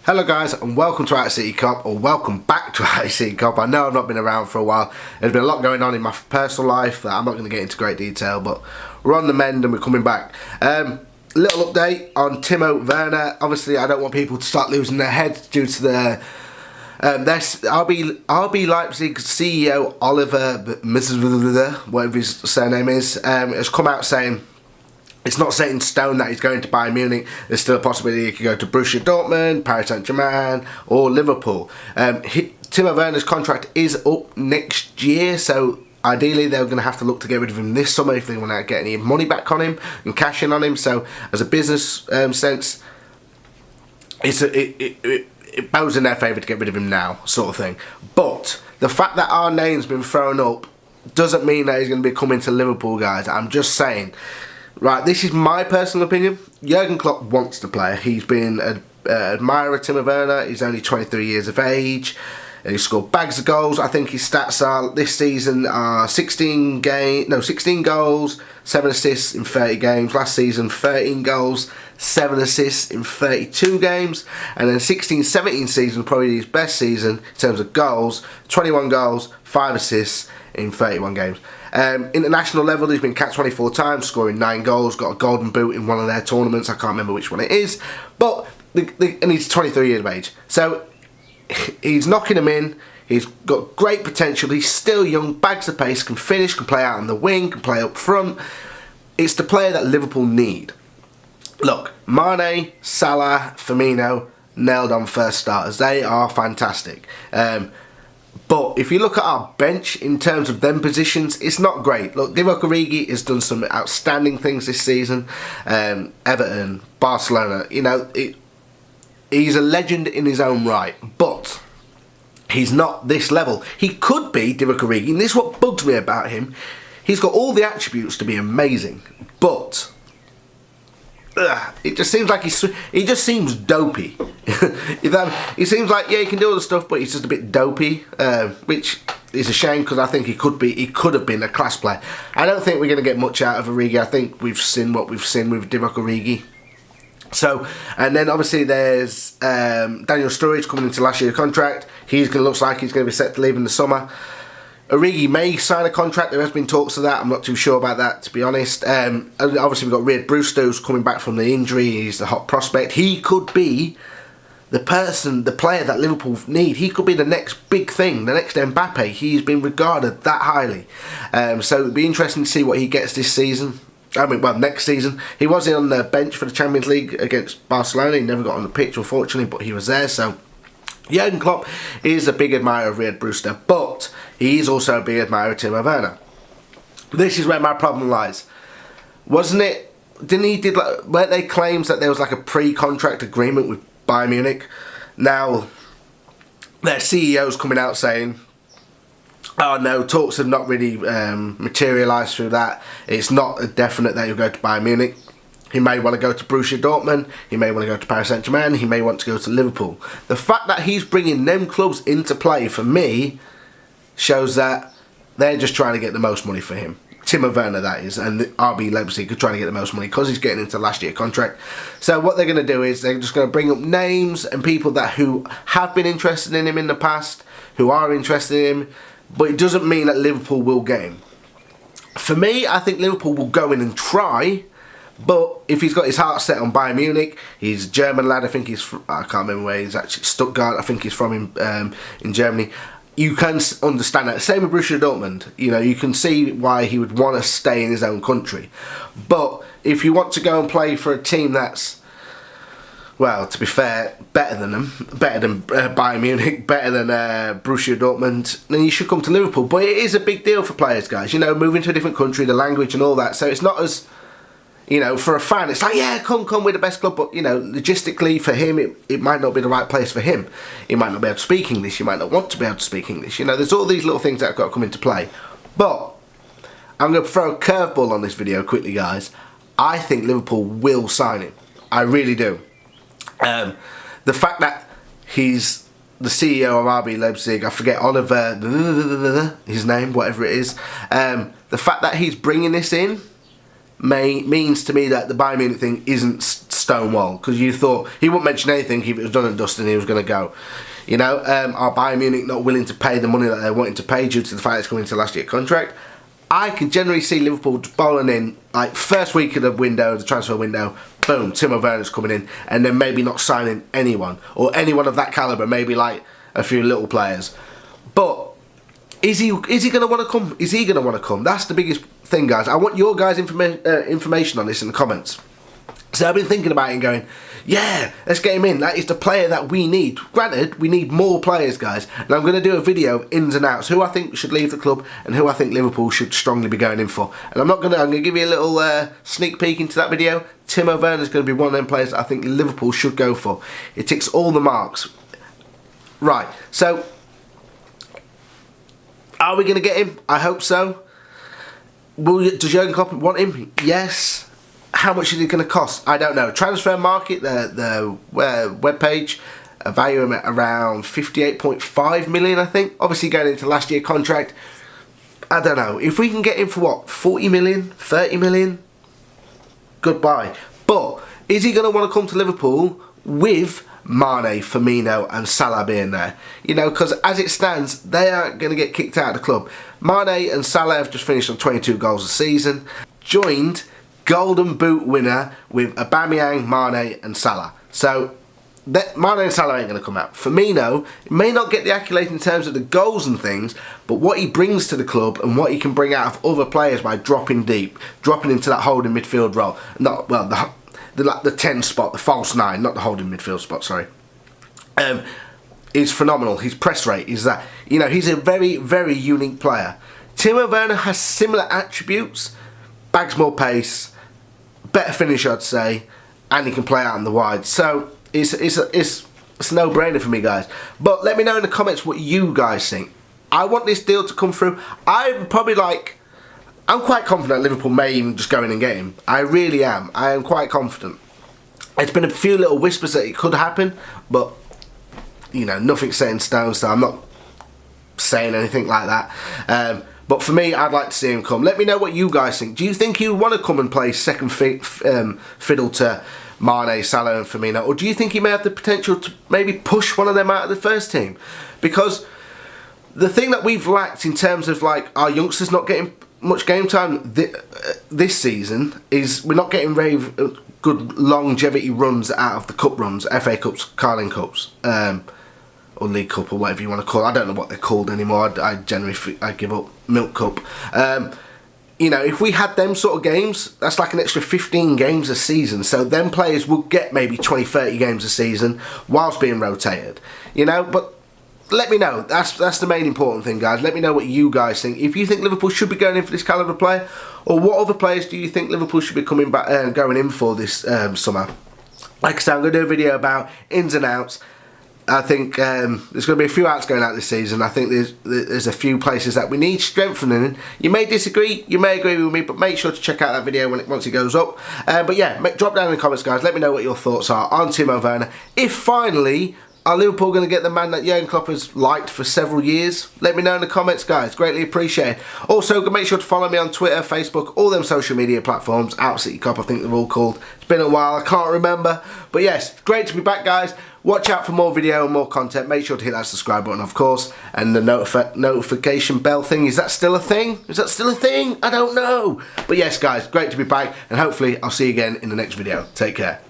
Hello guys and welcome to Outta City Cop, or welcome back to Outta City Cop. I know I've not been around for a while. There's been a lot going on in my personal life that I'm not going to get into great detail, but we're on the mend and we're coming back. Little update on Timo Werner. Obviously I don't want people to start losing their heads due to the RB Leipzig CEO Oliver, whatever his surname is, has come out saying it's not set in stone that he's going to Bayern Munich. There's still a possibility he could go to Borussia Dortmund, Paris Saint-Germain or Liverpool. Timo Werner's contract is up next year, so ideally they're going to have to look to get rid of him this summer if they want to get any money back on him and cash in on him. So as a business sense, it bows in their favour to get rid of him now, sort of thing. But the fact that our name's been thrown up doesn't mean that he's going to be coming to Liverpool, guys. I'm just saying. Right, this is my personal opinion. Jürgen Klopp wants the player. He's been an admirer of Timo Werner. He's only 23 years of age. He scored bags of goals. I think his stats are this season are 16 goals, 7 assists in 30 games. Last season, 13 goals, 7 assists in 32 games. And then 16-17 season, probably his best season in terms of goals. 21 goals, 5 assists in 31 games. International level, he's been capped 24 times, scoring 9 goals, got a golden boot in one of their tournaments. I can't remember which one it is, but and he's 23 years of age, so he's knocking them in. He's got great potential. He's still young, bags of pace, can finish, can play out on the wing, can play up front. It's the player that Liverpool need. Look, Mane, Salah, Firmino, nailed on first starters. They are fantastic. But if you look at our bench in terms of them positions, it's not great. Look, Divock Origi has done some outstanding things this season. Everton, Barcelona, you know, he's a legend in his own right, but he's not this level. He could be Divock Origi, and this is what bugs me about him. He's got all the attributes to be amazing, but it just seems like he just seems dopey. He seems like, yeah, he can do all the stuff, but he's just a bit dopey, which is a shame because I think he could have been a class player. I don't think we're going to get much out of Origi. I think we've seen what we've seen with Divock Origi. So, and then obviously there's Daniel Sturridge coming into last year's contract. Looks like he's going to be set to leave in the summer. Origi may sign a contract. There has been talks of that. I'm not too sure about that, to be honest. And obviously we've got Reid Brewster, who's coming back from the injury. He's the hot prospect. He could be the player that Liverpool need. He could be the next big thing, the next Mbappe. He's been regarded that highly. So it'll be interesting to see what he gets this season. Next season. He was on the bench for the Champions League against Barcelona. He never got on the pitch, unfortunately, but he was there. So Jürgen Klopp is a big admirer of Reid Brewster, but he is also a big admirer of Timo Werner. This is where my problem lies. Wasn't it? Weren't they claims that there was like a pre-contract agreement with Bayern Munich? Now their CEO's coming out saying, oh no, talks have not really materialised through that. It's not a definite that he'll go to Bayern Munich. He may want to go to Borussia Dortmund. He may want to go to Paris Saint-Germain. He may want to go to Liverpool. The fact that he's bringing them clubs into play, for me, shows that they're just trying to get the most money for him. Timo Werner, that is, and the RB Leipzig are trying to get the most money because he's getting into last year's contract. So what they're going to do is they're just going to bring up names and people who have been interested in him in the past, who are interested in him, but it doesn't mean that Liverpool will get him. For me, I think Liverpool will go in and try. But if he's got his heart set on Bayern Munich, he's a German lad. I think he's I can't remember where he's actually. Stuttgart, I think he's from in Germany. You can understand that. Same with Borussia Dortmund. You know, you can see why he would want to stay in his own country. But if you want to go and play for a team that's, well, to be fair, better than Bayern Munich, better than Borussia Dortmund, then you should come to Liverpool. But it is a big deal for players, guys. You know, moving to a different country, the language and all that. So it's not as, you know, for a fan, it's like, yeah, come, we're the best club. But, you know, logistically for him, it might not be the right place for him. He might not be able to speak English. He might not want to be able to speak English. You know, there's all these little things that have got to come into play. But I'm going to throw a curveball on this video quickly, guys. I think Liverpool will sign him. I really do. The fact that he's the CEO of RB Leipzig, I forget Oliver, his name, whatever it is. The fact that he's bringing this in means to me that the Bayern Munich thing isn't stone wall, because you thought he wouldn't mention anything if it was done and dusted and he was going to go. You know, are Bayern Munich not willing to pay the money that they're wanting to pay due to the fact it's coming into last year's contract? I can generally see Liverpool bowling in, like, first week of the window, the transfer window, boom, Timo Werner's coming in, and then maybe not signing anyone, or anyone of that calibre, maybe like a few little players. But is he going to want to come? Is he going to want to come? That's the biggest thing, guys. I want your guys' information on this in the comments. So I've been thinking about it and going, yeah, let's get him in. That is the player that we need. Granted, we need more players, guys. And I'm going to do a video of ins and outs, who I think should leave the club and who I think Liverpool should strongly be going in for. And I'm going to give you a little sneak peek into that video. Timo Werner is going to be one of them players that I think Liverpool should go for. It ticks all the marks. Right, so are we going to get him? I hope so. Does Jürgen Klopp want him? Yes. How much is it going to cost? I don't know. Transfer Market, the webpage, value him at around 58.5 million, I think. Obviously going into last year's contract. I don't know. If we can get him for what, 40 million, 30 million? Goodbye. But is he going to want to come to Liverpool with Mane, Firmino and Salah being there? You know, because as it stands, they are going to get kicked out of the club. Mane and Salah have just finished on 22 goals a season. Joined Golden Boot winner with Aubameyang, Mane and Salah. So Mane and Salah ain't going to come out. Firmino may not get the accolade in terms of the goals and things, but what he brings to the club and what he can bring out of other players by dropping deep, dropping into that holding midfield role. Not, well, the 10 spot, the false 9, not the holding midfield spot, sorry. Is phenomenal. His press rate is that, you know, he's a very, very unique player. Timo Werner has similar attributes, bags more pace, better finish, I'd say, and he can play out in the wide. So it's a no-brainer for me, guys. But let me know in the comments what you guys think. I want this deal to come through. I'm quite confident Liverpool may even just go in and get him. I really am. I am quite confident. There's been a few little whispers that it could happen, but you know, nothing's set in stone, so I'm not saying anything like that. But for me, I'd like to see him come. Let me know what you guys think. Do you think he would want to come and play second fiddle to Mane, Salah and Firmino? Or do you think he may have the potential to maybe push one of them out of the first team? Because the thing that we've lacked in terms of like our youngsters not getting much game time this season is we're not getting very good longevity runs out of the cup runs, FA Cups, Carling Cups. Or League Cup or whatever you want to call it. I don't know what they're called anymore. I generally give up. Milk Cup. You know, if we had them sort of games, that's like an extra 15 games a season. So them players would get maybe 20, 30 games a season whilst being rotated. You know, but let me know. That's the main important thing, guys. Let me know what you guys think. If you think Liverpool should be going in for this calibre player, or what other players do you think Liverpool should be coming back going in for this summer? Like I said, I'm going to do a video about ins and outs. I think there's going to be a few outs going out this season. I think there's a few places that we need strengthening. You may disagree, you may agree with me, but make sure to check out that video once it goes up. But yeah, drop down in the comments, guys. Let me know what your thoughts are on Timo Werner. If finally, are Liverpool going to get the man that Jürgen Klopp has liked for several years? Let me know in the comments, guys. Greatly appreciated. Also, make sure to follow me on Twitter, Facebook, all them social media platforms. City Cop, I think they're all called. It's been a while, I can't remember. But yes, great to be back, guys. Watch out for more video and more content. Make sure to hit that subscribe button, of course, and the notification bell thing. Is that still a thing? Is that still a thing? I don't know. But yes, guys, great to be back, and hopefully I'll see you again in the next video. Take care.